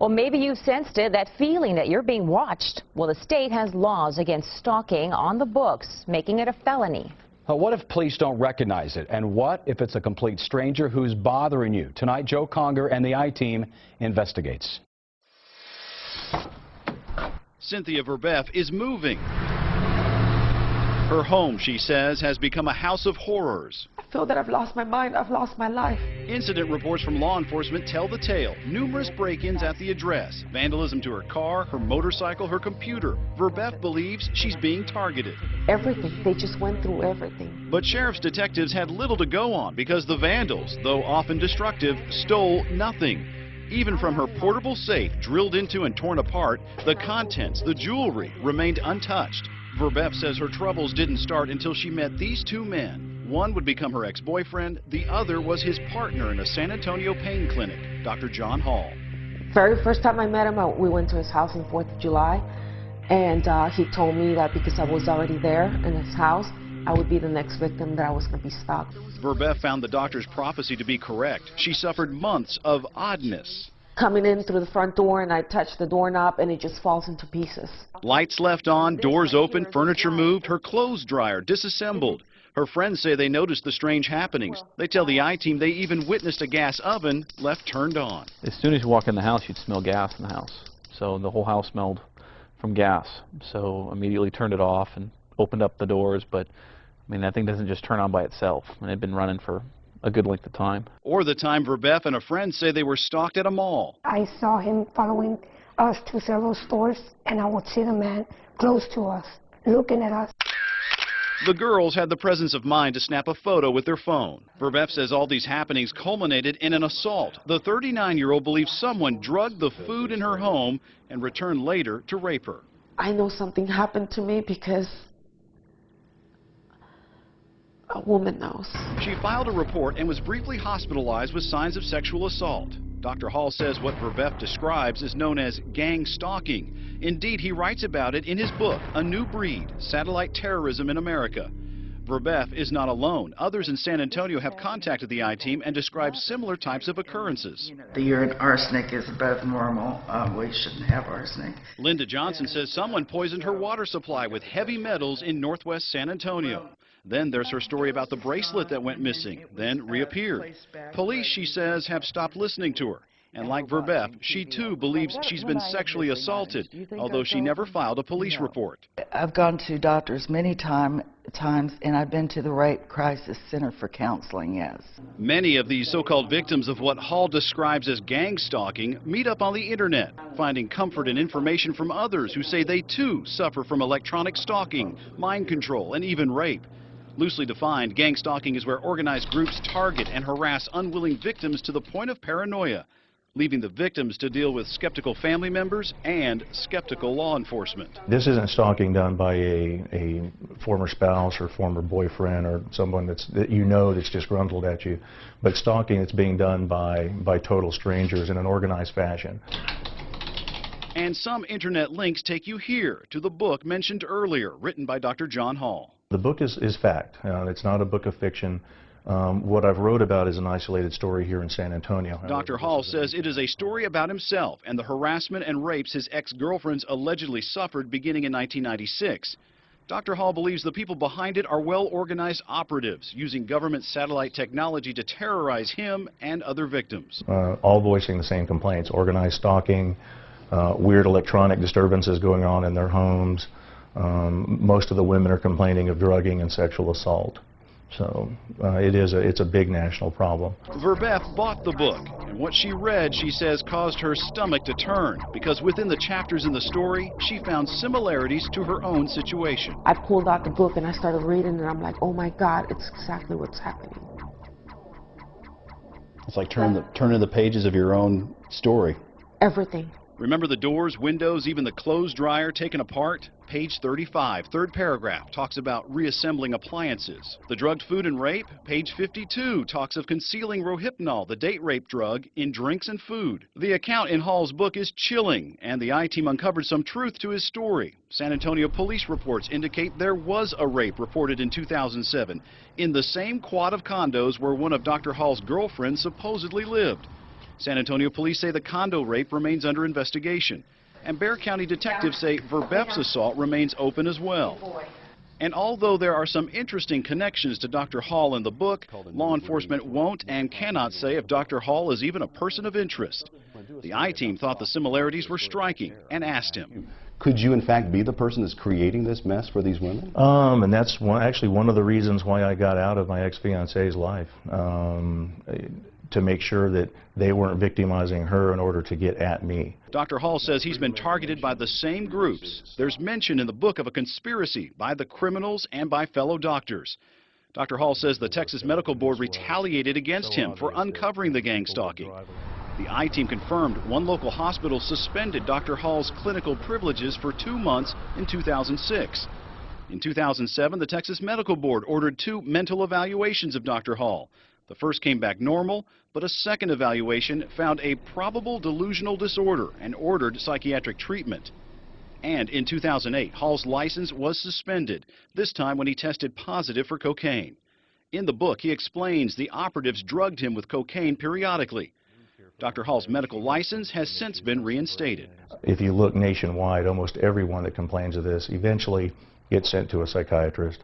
Well, maybe you sensed it, that feeling that you're being watched. Well, the state has laws against stalking on the books, making it a felony. What if police don't recognize it? And what if it's a complete stranger who's bothering you? Tonight, Joe Conger and the I-Team investigates. Cynthia Verbeff is moving. Her home, she says, has become a house of horrors. I feel that I've lost my mind, I've lost my life. Incident reports from law enforcement tell the tale. Numerous break-ins at the address, vandalism to her car, her motorcycle, her computer. Verbeff believes she's being targeted. Everything, they just went through everything. But sheriff's detectives had little to go on because the vandals, though often destructive, stole nothing. Even from her portable safe, drilled into and torn apart, the contents, the jewelry, remained untouched. Verbeff says her troubles didn't start until she met these two men. One would become her ex-boyfriend, the other was his partner in a San Antonio pain clinic, Dr. John Hall. Very first time I met him, we went to his house on the 4th of July, and he told me that because I was already there in his house, I would be the next victim, that I was going to be stalked. Verbeff found the doctor's prophecy to be correct. She suffered months of oddness. Coming in through the front door, and I touch the doorknob, and it just falls into pieces. Lights left on, doors open, furniture moved, her clothes dryer disassembled. Her friends say they noticed the strange happenings. They tell the I-Team they even witnessed a gas oven left turned on. As soon as you walk in the house, you'd smell gas in the house. So the whole house smelled from gas. So immediately turned it off and opened up the doors. But I mean, that thing doesn't just turn on by itself. And it had been running for a good length of time. Or the time Verbeff and a friend say they were stalked at a mall. I saw him following us to several stores, and I would see the man close to us, looking at us. The girls had the presence of mind to snap a photo with their phone. Verbeff says all these happenings culminated in an assault. The 39-year-old believes someone drugged the food in her home and returned later to rape her. I know something happened to me because a woman knows. She filed a report and was briefly hospitalized with signs of sexual assault. Dr. Hall says what Verbeff describes is known as gang stalking. Indeed, he writes about it in his book, A New Breed, Satellite Terrorism in America. Verbeff is not alone. Others in San Antonio have contacted the I-Team and described similar types of occurrences. The urine arsenic is above normal. We shouldn't have arsenic. Linda Johnson says someone poisoned her water supply with heavy metals in northwest San Antonio. Then there's her story about the bracelet that went missing, then reappeared. Police, she says, have stopped listening to her. And like Verbeff, she too believes she's been sexually assaulted, although she never filed a police report. I've gone to doctors many times, and I've been to the Rape Crisis Center for counseling, yes. Many of these so-called victims of what Hall describes as gang stalking meet up on the internet, finding comfort and information from others who say they too suffer from electronic stalking, mind control, and even rape. Loosely defined, gang stalking is where organized groups target and harass unwilling victims to the point of paranoia, leaving the victims to deal with skeptical family members and skeptical law enforcement. This isn't stalking done by a former spouse or former boyfriend or someone that's disgruntled at you, but stalking that's being done by total strangers in an organized fashion. And some internet links take you here to the book mentioned earlier, written by Dr. John Hall. The book is fact. It's not a book of fiction. What I've wrote about is an isolated story here in San Antonio. Dr. Hall says it is a story about himself and the harassment and rapes his ex-girlfriends allegedly suffered beginning in 1996. Dr. Hall believes the people behind it are well-organized operatives using government satellite technology to terrorize him and other victims. All voicing the same complaints: organized stalking, weird electronic disturbances going on in their homes. Most of the women are complaining of drugging and sexual assault. So it's a big national problem. Verbeff bought the book, and what she read, she says, caused her stomach to turn, because within the chapters in the story, she found similarities to her own situation. I pulled out the book and I started reading, and I'm like, oh my God, it's exactly what's happening. It's like turning the pages of your own story. Everything. Remember the doors, windows, even the clothes dryer taken apart? Page 35, third paragraph, talks about reassembling appliances. The drugged food and rape? Page 52 talks of concealing Rohypnol, the date rape drug, in drinks and food. The account in Hall's book is chilling, and the I-Team uncovered some truth to his story. San Antonio police reports indicate there was a rape reported in 2007 in the same quad of condos where one of Dr. Hall's girlfriends supposedly lived. San Antonio police say the condo rape remains under investigation. And Bexar County detectives say Verbef's assault remains open as well. And although there are some interesting connections to Dr. Hall in the book, law enforcement won't and cannot say if Dr. Hall is even a person of interest. The I-Team thought the similarities were striking and asked him. Could you, in fact, be the person that's creating this mess for these women? And that's actually one of the reasons why I got out of my ex-fiance's life, to make sure that they weren't victimizing her in order to get at me. Dr. Hall says he's been targeted by the same groups. There's mention in the book of a conspiracy by the criminals and by fellow doctors. Dr. Hall says the Texas Medical Board retaliated against him for uncovering the gang stalking. The I-Team confirmed one local hospital suspended Dr. Hall's clinical privileges for 2 months in 2006. In 2007, the Texas Medical Board ordered 2 mental evaluations of Dr. Hall. The first came back normal, but a second evaluation found a probable delusional disorder and ordered psychiatric treatment. And in 2008, Hall's license was suspended, this time when he tested positive for cocaine. In the book, he explains the operatives drugged him with cocaine periodically. Dr. Hall's medical license has since been reinstated. If you look nationwide, almost everyone that complains of this eventually gets sent to a psychiatrist.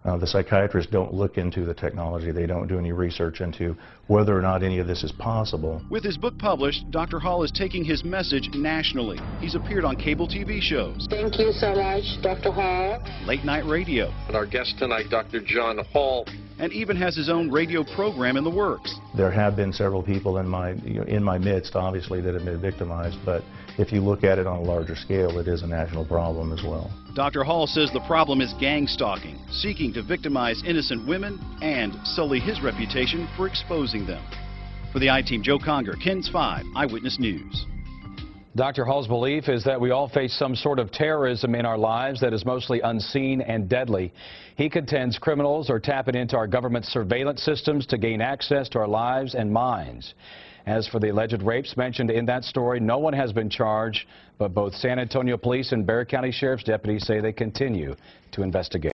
The psychiatrists don't look into the technology. They don't do any research into whether or not any of this is possible. With his book published, Dr. Hall is taking his message nationally. He's appeared on cable TV shows. Thank you so much, Dr. Hall. Late night radio. And our guest tonight, Dr. John Hall. And even has his own radio program in the works. There have been several people in my midst, obviously, that have been victimized, but if you look at it on a larger scale, it is a national problem as well. Dr. Hall says the problem is gang stalking, seeking to victimize innocent women and sully his reputation for exposing them. For the I-Team, Joe Conger, KENS 5 Eyewitness News. Dr. Hall's belief is that we all face some sort of terrorism in our lives that is mostly unseen and deadly. He contends criminals are tapping into our government surveillance systems to gain access to our lives and minds. As for the alleged rapes mentioned in that story, no one has been charged, but both San Antonio Police and Bexar County Sheriff's deputies say they continue to investigate.